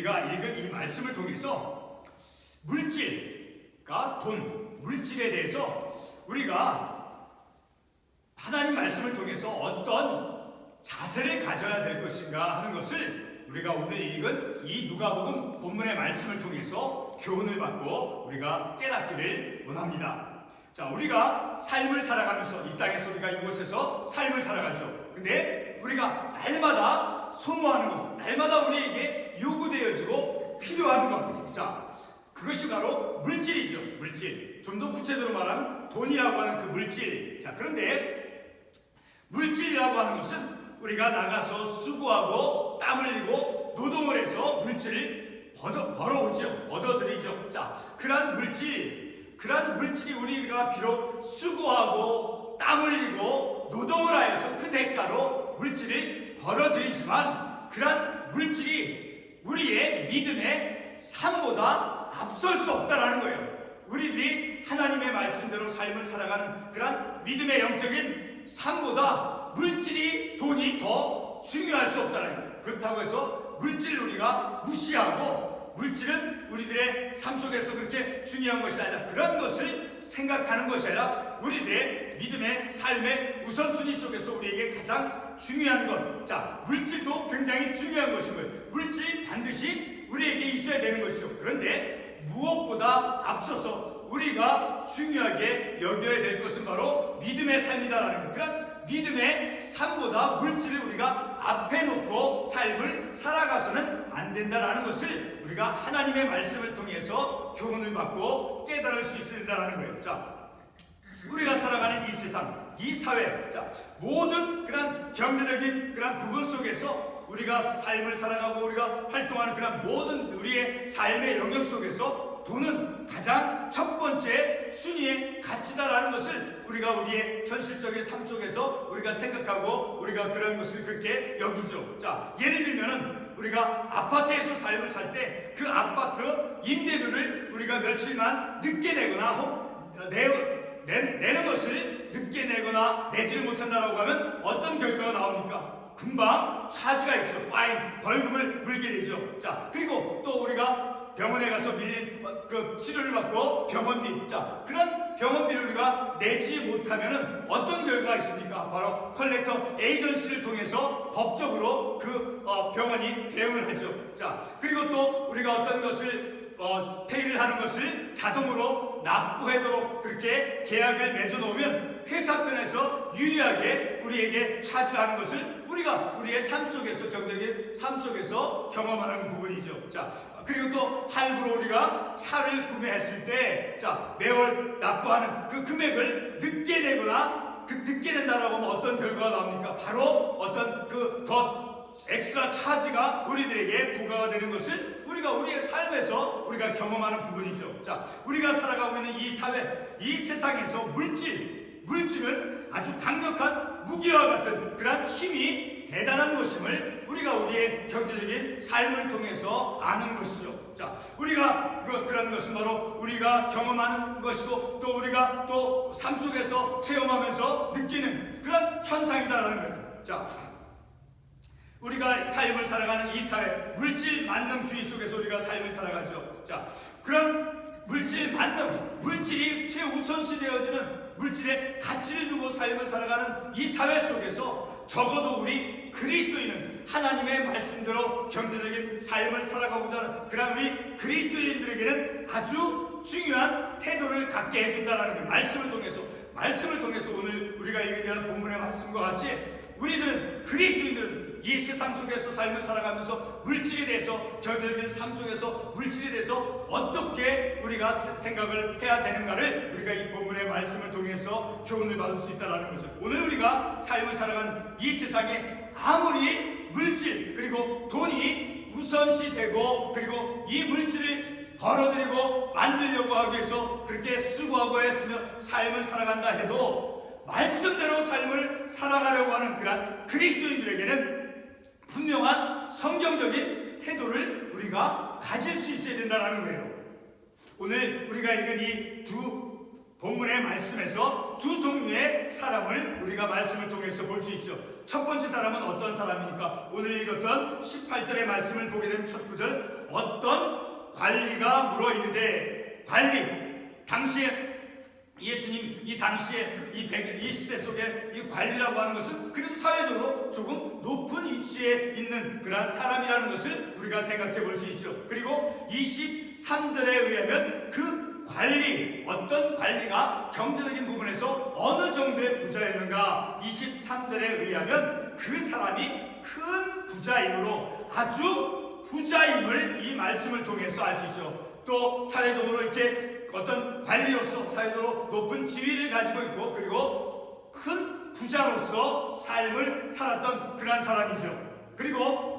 우리가 읽은 이 말씀을 통해서 물질과 돈, 물질에 대해서 우리가 하나님 말씀을 통해서 어떤 자세를 가져야 될 것인가 하는 것을 우리가 오늘 읽은 이 누가복음 본문의 말씀을 통해서 교훈을 받고 우리가 깨닫기를 원합니다. 자, 우리가 삶을 살아가면서 이 땅에서 우리가 이곳에서 삶을 살아가죠. 근데 우리가 날마다 소모하는 것, 날마다 우리에게 요구되어지고 필요한 것, 자, 그것이 바로 물질이죠. 물질. 좀 더 구체적으로 말하면 돈이라고 하는 그 물질. 자, 그런데 물질이라고 하는 것은 우리가 나가서 수고하고 땀 흘리고 노동을 해서 물질을 벌어오죠. 얻어들이죠. 자, 그러한 물질이 우리가 비록 수고하고 땀 흘리고 노동을 하여서 그 대가로 물질을 벌어들이지만 그러한 물질이 우리의 믿음의 삶보다 앞설 수 없다라는 거예요. 우리들이 하나님의 말씀대로 삶을 살아가는 그러한 믿음의 영적인 삶보다 물질이, 돈이 더 중요할 수 없다는 거예요. 그렇다고 해서 물질을 우리가 무시하고 물질은 우리들의 삶 속에서 그렇게 중요한 것이 아니라 그런 것을 생각하는 것이 아니라 우리들의 믿음의 삶의 우선순위 속에서 우리에게 가장 중요한 것, 자, 물질도 굉장히 중요한 것인 거예요. 물질이 반드시 우리에게 있어야 되는 것이죠. 그런데 무엇보다 앞서서 우리가 중요하게 여겨야 될 것은 바로 믿음의 삶이다라는 거예요. 그런 믿음의 삶보다 물질을 우리가 앞에 놓고 삶을 살아가서는 안 된다라는 것을 우리가 하나님의 말씀을 통해서 교훈을 받고 깨달을 수 있어야 된다라는 거예요. 자, 우리가 살아가는 이 세상, 이 사회, 자, 모든 그런 경제적인 그런 부분 속에서 우리가 삶을 살아가고 우리가 활동하는 그런 모든 우리의 삶의 영역 속에서 돈은 가장 첫 번째 순위의 가치다라는 것을 우리가 우리의 현실적인 삶 속에서 우리가 생각하고 우리가 그런 것을 그렇게 여기죠. 자, 예를 들면은 우리가 아파트에서 삶을 살 때 그 아파트 임대료를 우리가 며칠만 늦게 내거나 혹 내는 것을 늦게 내거나 내지를 못한다라고 하면 어떤 결과가 나옵니까? 금방 차지가 있죠. 파인, 벌금을 물게 되죠. 자, 그리고 또 우리가 병원에 가서 밀린 그 치료를 받고 병원비, 자, 그런 병원비를 우리가 내지 못하면은 어떤 결과가 있습니까? 바로 컬렉터 에이전시를 통해서 법적으로 그 병원이 대응을 하죠. 자, 그리고 또 우리가 어떤 것을 페이를 하는 것을 자동으로 납부하도록 그렇게 계약을 맺어놓으면 회사 편에서 유리하게 우리에게 차지하는 것을 우리가 우리의 삶 속에서 경제적인 삶 속에서 경험하는 부분이죠. 자, 그리고 또 할부로 우리가 차를 구매했을 때, 자, 매월 납부하는 그 금액을 늦게 내거나 늦게 낸다라고 하면 어떤 결과가 나옵니까? 바로 어떤 그 더 엑스트라 차지가 우리들에게 부과가 되는 것을 우리가 우리의 삶에서 우리가 경험하는 부분이죠. 자, 우리가 살아가고 있는 이 사회, 이 세상에서 물질은 아주 강력한 무기와 같은 그런 힘이 대단한 것임을 우리가 우리의 경제적인 삶을 통해서 아는 것이죠. 자, 우리가 그런 것은 바로 우리가 경험하는 것이고 또 우리가 또 삶 속에서 체험하면서 느끼는 그런 현상이다라는 거예요. 자, 우리가 삶을 살아가는 이 사회, 물질 만능주의 속에서 우리가 삶을 살아가죠. 자, 그런 물질이 최우선시 되어지는 물질의 가치를 두고 삶을 살아가는 이 사회 속에서 적어도 우리 그리스도인은 하나님의 말씀대로 경제적인 삶을 살아가고자 하는 그런 우리 그리스도인들에게는 아주 중요한 태도를 갖게 해준다는 그 말씀을 통해서 오늘 우리가 읽게 된 본문의 말씀과 같이 우리들은 그리스도인들은 이 세상 속에서 삶을 살아가면서 물질에 대해서 경제적인 삶 속에서 물질에 대해서 어떻게 우리가 생각을 해야 되는가를 우리가 이 본문의 말씀을 통해서 교훈을 받을 수 있다는 거죠. 오늘 우리가 삶을 살아가는 이 세상에 아무리 물질 그리고 돈이 우선시 되고 그리고 이 물질을 벌어들이고 만들려고 하기 위해서 그렇게 수고하고 애쓰며 삶을 살아간다 해도 말씀대로 삶을 살아가려고 하는 그런 그리스도인들에게는 분명한 성경적인 태도를 우리가 가질 수 있어야 된다는 거예요. 오늘 우리가 읽은 이 두 본문의 말씀에서 두 종류의 사람을 우리가 말씀을 통해서 볼 수 있죠. 첫 번째 사람은 어떤 사람입니까? 오늘 읽었던 18절의 말씀을 보게 되면 첫 구절, 물어 이르되 관리. 당시에 예수님 이 당시에 이 시대 속에 이 관리라고 하는 것은 그래도 사회적으로 조금 높은 위치에 있는 그러한 사람이라는 것을 우리가 생각해 볼 수 있죠. 그리고 23절에 의하면 그 관리, 어떤 관리가 경제적인 부분에서 어느 정도의 부자였는가, 23절에 의하면 그 사람이 큰 부자이므로 아주 부자임을 이 말씀을 통해서 알 수 있죠. 또 사회적으로 이렇게 어떤 관리로서 사회적으로 높은 지위를 가지고 있고 그리고 큰 부자로서 삶을 살았던 그러한 사람이죠. 그리고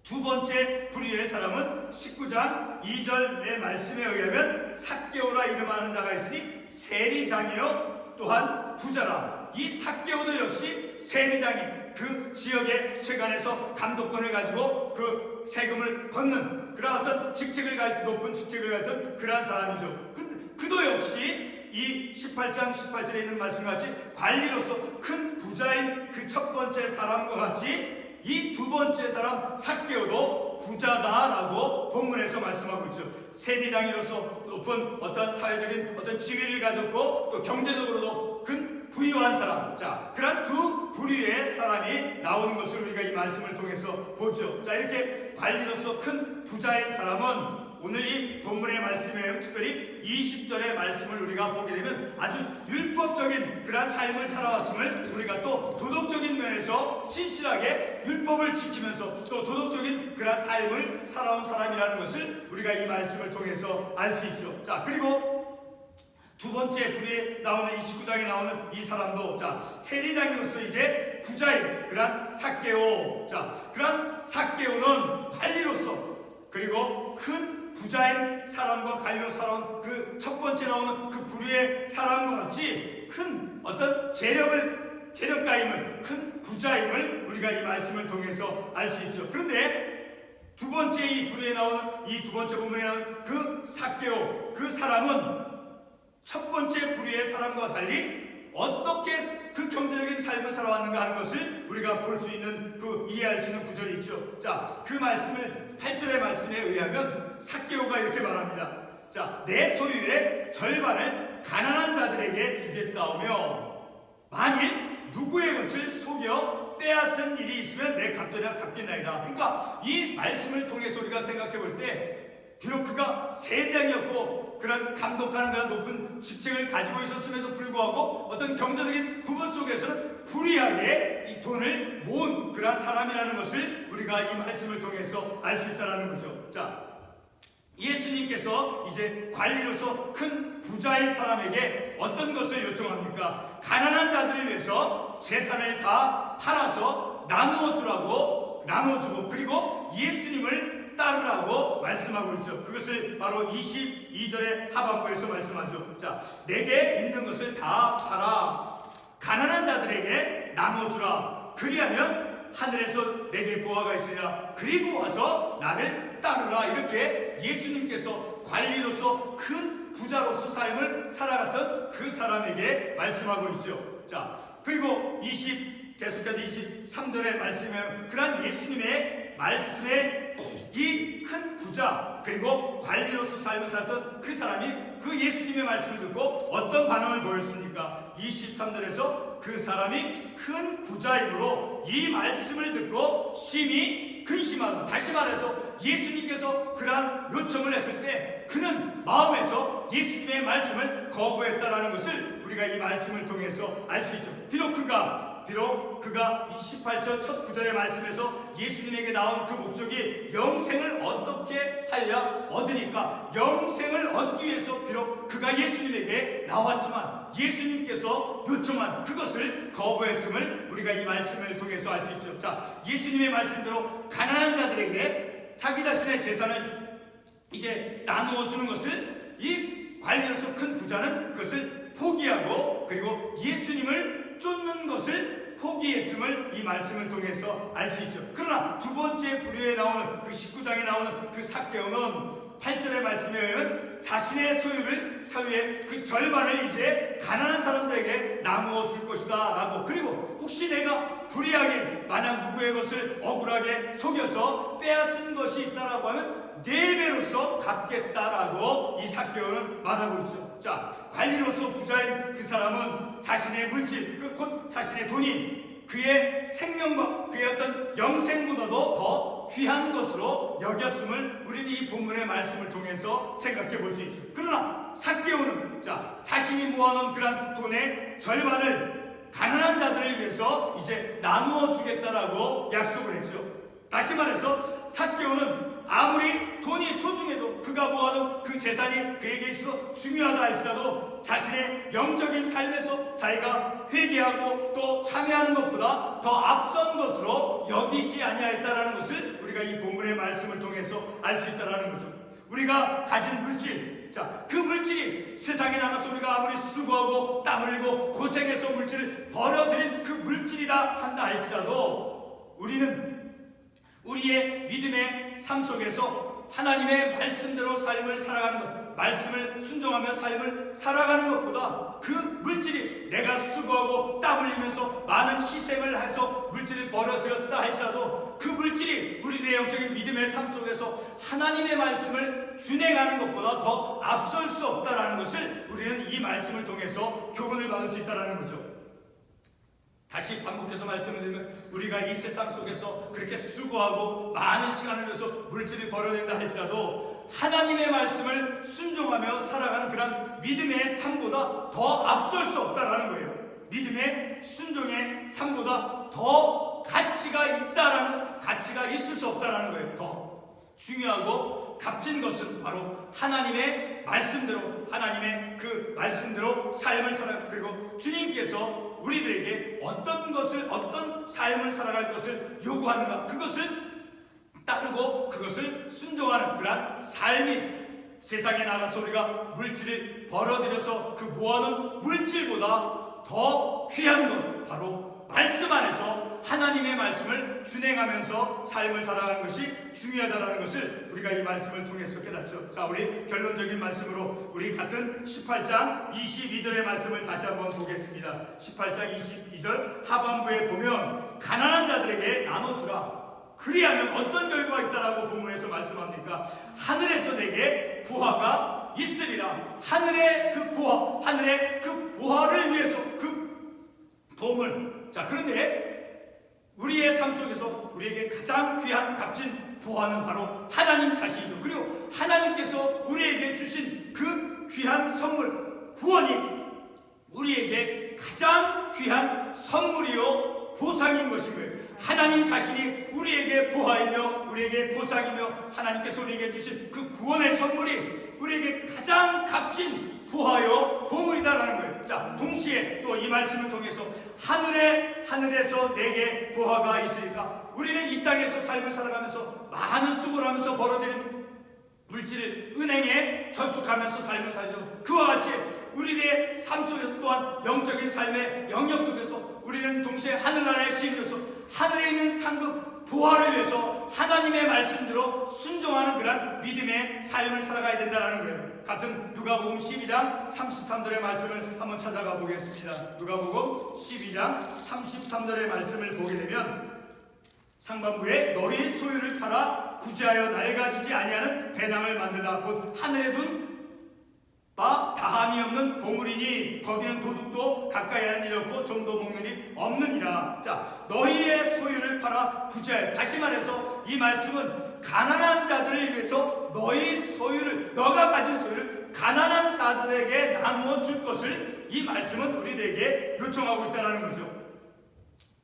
두 번째 부류의 사람은 19장 2절의 말씀에 의하면 삭개오라 이름하는 자가 있으니 세리장이요 또한 부자라. 이 삭개오도 역시 세리장이 그 지역의 세관에서 감독권을 가지고 그 세금을 걷는 그런 어떤 직책을 높은 직책을 가진 그러한 사람이죠. 그도 역시 이 18장 18절에 있는 말씀같이 관리로서 큰 부자인 그 첫 번째 사람과 같이 이 두 번째 사람 삭개오도 부자다라고 본문에서 말씀하고 있죠. 세리장이로서 높은 어떤 사회적인 어떤 지위를 가졌고 또 경제적으로도 큰 부유한 사람. 자, 그런 두 부류의 사람이 나오는 것을 우리가 이 말씀을 통해서 보죠. 자, 이렇게 관리로서 큰 부자인 사람은 오늘 이 본문의 말씀에 특별히 20절의 말씀을 우리가 보게 되면 아주 율법적인 그런 삶을 살아왔음을 우리가 또 도덕적인 면에서 신실하게 율법을 지키면서 또 도덕적인 그런 삶을 살아온 사람이라는 것을 우리가 이 말씀을 통해서 알 수 있죠. 자, 그리고 두 번째 부류에 나오는 29장에 나오는 이 사람도 자 세리장으로서 이제 부자인 그런 삭개오. 자, 그런 삭개오는 관리로서 그리고 큰 부자인 사람과 관리로 살아온 그 첫 번째 나오는 그 부류의 사람과 같이 큰 어떤 재력가임을 큰 부자임을 우리가 이 말씀을 통해서 알 수 있죠. 그런데 두 번째 이 부류에 나오는 이 두 번째 본문에 나오는 그 삭개오 그 사람은 첫 번째 부류의 사람과 달리 어떻게 그 경제적인 삶을 살아왔는가 하는 것을 우리가 볼 수 있는 이해할 수 있는 구절이 있죠. 자, 그 말씀을 8절의 말씀에 의하면 삭개오가 이렇게 말합니다. 자, 내 소유의 절반을 가난한 자들에게 주겠사오며 만일 누구의 것을 속여 빼앗은 일이 있으면 내 갑절이나 갚겠나이다. 그러니까 이 말씀을 통해서 우리가 생각해 볼 때 비록 그가 세리장이었고 그런 감독하는 그런 높은 직책을 가지고 있었음에도 불구하고 어떤 경제적인 부분 속에서는 불의하게 이 돈을 모은 그런 사람이라는 것을 우리가 이 말씀을 통해서 알 수 있다는 거죠. 자, 예수님께서 이제 관리로서 큰 부자인 사람에게 어떤 것을 요청합니까? 가난한 자들을 위해서 재산을 다 팔아서 나누어주고 그리고 예수님을 따르라고 말씀하고 있죠. 그것을 바로 22절의 하반부에서 말씀하죠. 자, 내게 있는 것을 다 팔아 가난한 자들에게 나눠주라. 그리하면 하늘에서 내게 보화가 있으리라. 그리고 와서 나를 따르라. 이렇게 예수님께서 관리로서 큰 부자로서 삶을 살아갔던 그 사람에게 말씀하고 있죠. 자, 그리고 계속해서 23절의 말씀에 그런 예수님의 말씀에 이 큰 부자 그리고 관리로서 삶을 살았던 그 사람이 그 예수님의 말씀을 듣고 어떤 반응을 보였습니까? 23절에서 그 사람이 큰 부자이므로 이 말씀을 듣고 심히 근심하다. 다시 말해서 예수님께서 그러한 요청을 했을 때 그는 마음에서 예수님의 말씀을 거부했다라는 것을 우리가 이 말씀을 통해서 알 수 있죠. 비록 그가 28절 첫 구절의 말씀에서 예수님에게 나온 그 목적이 영생을 어떻게 하여야 얻으니까 영생을 얻기 위해서 비록 그가 예수님에게 나왔지만 예수님께서 요청한 그것을 거부했음을 우리가 이 말씀을 통해서 알 수 있죠. 자, 예수님의 말씀대로 가난한 자들에게 자기 자신의 재산을 이제 나누어 주는 것을 이 관리로서 큰 부자는 그것을 포기하고 그리고 예수님을 쫓는 것을 포기했음을 이 말씀을 통해서 알 수 있죠. 그러나 두 번째 부류에 나오는 그 19장에 나오는 그 삭개오는 8절의 말씀에 의하면 자신의 소유의 그 절반을 이제 가난한 사람들에게 나누어 줄 것이다 라고, 그리고 혹시 내가 불의하게 만약 누구의 것을 억울하게 속여서 빼앗은 것이 있다라고 하면 4배로 관리로서 갚겠다라고 이 삭개오는 말하고 있죠. 자, 관리로서 부자인 그 사람은 자신의 물질, 곧 자신의 돈이 그의 생명과 그의 어떤 영생보다도 더 귀한 것으로 여겼음을 우리는 이 본문의 말씀을 통해서 생각해 볼 수 있죠. 그러나 삭개오는 자신이 모아놓은 그런 돈의 절반을 가난한 자들을 위해서 이제 나누어 주겠다라고 약속을 했죠. 다시 말해서 삭개오는 아무리 돈이 소중해도 그가 모아놓은 그 재산이 그에게 있어도 중요하다 할지라도 자신의 영적인 삶에서 자기가 회개하고 또 참여하는 것보다 더 앞선 것으로 여기지 아니하였다라는 것을 우리가 이 본문의 말씀을 통해서 알 수 있다라는 거죠. 우리가 가진 물질, 그 물질이 세상에 나가서 우리가 아무리 수고하고 땀 흘리고 고생해서 물질을 벌어들인 그 물질이다 한다 할지라도 우리는 우리의 믿음의 삶 속에서 하나님의 말씀대로 삶을 살아가는 것, 말씀을 순종하며 삶을 살아가는 것보다 그 물질이 내가 수고하고 땀 흘리면서 많은 희생을 해서 물질을 벌어들였다 할지라도 그 물질이 우리들의 영적인 믿음의 삶 속에서 하나님의 말씀을 준행하는 것보다 더 앞설 수 없다는 것을 우리는 이 말씀을 통해서 교훈을 받을 수 있다는 거죠. 다시 반복해서 말씀을 드리면 우리가 이 세상 속에서 그렇게 수고하고 많은 시간을 들여서 물질을 벌어낸다 할지라도 하나님의 말씀을 순종하며 살아가는 그런 믿음의 삶보다 더 앞설 수 없다라는 거예요. 믿음의 순종의 삶보다 더 가치가 있을 수 없다라는 거예요. 더 중요하고 값진 것은 바로 하나님의 말씀대로 하나님의 그 말씀대로 삶을 살아가는, 그리고 주님께서 우리들에게 어떤 삶을 살아갈 것을 요구하는가, 그것을 따르고 그것을 순종하는 그런 삶이, 세상에 나가서 우리가 물질을 벌어들여서 그 모아놓은 물질보다 더 귀한 것, 바로 말씀 안에서 하나님의 말씀을 준행하면서 삶을 살아가는 것이 중요하다는 것을 우리가 이 말씀을 통해서 깨닫죠. 자, 우리 결론적인 말씀으로 우리 같은 18장 22절의 말씀을 다시 한번 보겠습니다. 18장 22절 하반부에 보면 가난한 자들에게 나눠주라. 그리하면 어떤 결과가 있다라고 본문에서 말씀합니까? 하늘에서 내게 보화가 있으리라. 하늘의 그 보화를 위해서 그 보물. 자, 그런데 우리의 삶 속에서 우리에게 가장 귀한 값진 보화는 바로 하나님 자신이죠. 그리고 하나님께서 우리에게 주신 그 귀한 선물, 구원이 우리에게 가장 귀한 선물이요 보상인 것인 거예요. 하나님 자신이 우리에게 보화이며 우리에게 보상이며 하나님께서 우리에게 주신 그 구원의 선물이 우리에게 가장 값진 보화요 보물이다라는 거예요. 자, 동시에 또 이 말씀을 통해서 하늘에서 내게 보화가 있으니까 우리는 이 땅에서 삶을 살아가면서 많은 수고를 하면서 벌어들인 물질을 은행에 저축하면서 삶을 살죠. 그와 같이 우리의 삶 속에서 또한 영적인 삶의 영역 속에서 우리는 동시에 하늘나라의 시민으로서 하늘에 있는 상급 보화를 위해서 하나님의 말씀대로 순종하는 그런 믿음의 삶을 살아가야 된다는 거예요. 같은 누가복음 12장 33절의 말씀을 한번 찾아가 보겠습니다. 누가복음 12장 33절의 말씀을 보게 되면 상반부에 너희 소유를 팔아 구제하여 낡아지지 아니하는 배낭을 만들라. 곧 하늘에 둔 바 다함이 없는 보물이니 거기는 도둑도 가까이 하는 일이 없고 좀도 먹는 일이 없느니라. 자, 너희의 소유를 팔아 구제하여, 다시 말해서 이 말씀은 가난한 자들을 위해서 너가 가진 소유를 가난한 자들에게 나누어 줄 것을 이 말씀은 우리들에게 요청하고 있다는 거죠.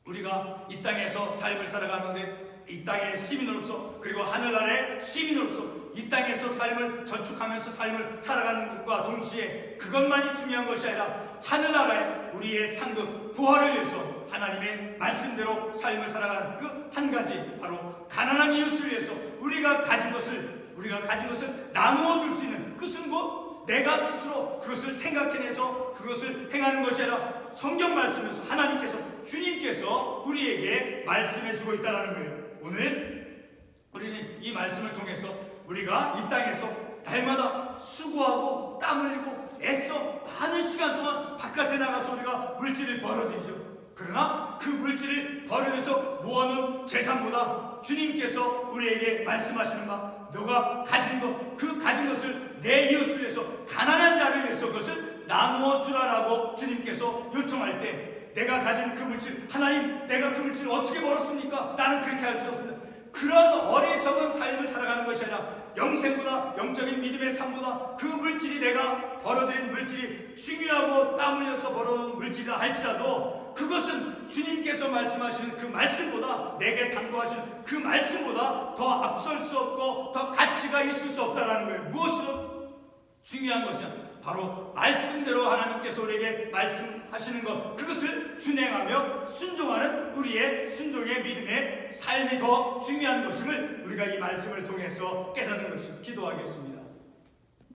우리가 이 땅에서 삶을 살아가는데 이 땅의 시민으로서 그리고 하늘나라의 시민으로서 이 땅에서 삶을 저축하면서 삶을 살아가는 것과 동시에 그것만이 중요한 것이 아니라 하늘나라의 우리의 상급 보화를 위해서 하나님의 말씀대로 삶을 살아가는 그 한 가지, 바로 가난한 이웃을 위해서 우리가 가진 것을 나누어 줄 수 있는, 그것은 곧 내가 스스로 그것을 생각해내서 그것을 행하는 것이 아니라 성경 말씀에서 하나님께서, 주님께서 우리에게 말씀해주고 있다는 거예요. 오늘 우리는 이 말씀을 통해서 우리가 이 땅에서 날마다 수고하고 땀 흘리고 애써 많은 시간 동안 바깥에 나가서 우리가 물질을 벌어들이죠. 그러나 그 물질을 벌어들여서 모아놓은 재산보다 주님께서 우리에게 말씀하시는 바, 너가 가진 것, 내 이웃을 위해서 가난한 자를 위해서 그것을 나누어 주라라고 주님께서 요청할 때 내가 가진 그 물질, 하나님 내가 그 물질을 어떻게 벌었습니까? 나는 그렇게 할 수 없습니다. 그런 어리석은 삶을 살아가는 것이 아니라 영생보다, 영적인 믿음의 삶보다 그 물질이, 내가 벌어들인 물질이 중요하고 땀 흘려서 벌어놓은 물질이라 할지라도 그것은 주님께서 말씀하시는 그 말씀보다, 내게 당부하시는 그 말씀보다 더 앞설 수 없고 더 가치가 있을 수 없다는 거예요. 무엇으로 중요한 것이냐? 바로 말씀대로 하나님께서 우리에게 말씀하시는 것, 그것을 준행하며 순종하는 우리의 순종의 믿음의 삶이 더 중요한 것임을 우리가 이 말씀을 통해서 깨닫는 것입니다. 기도하겠습니다.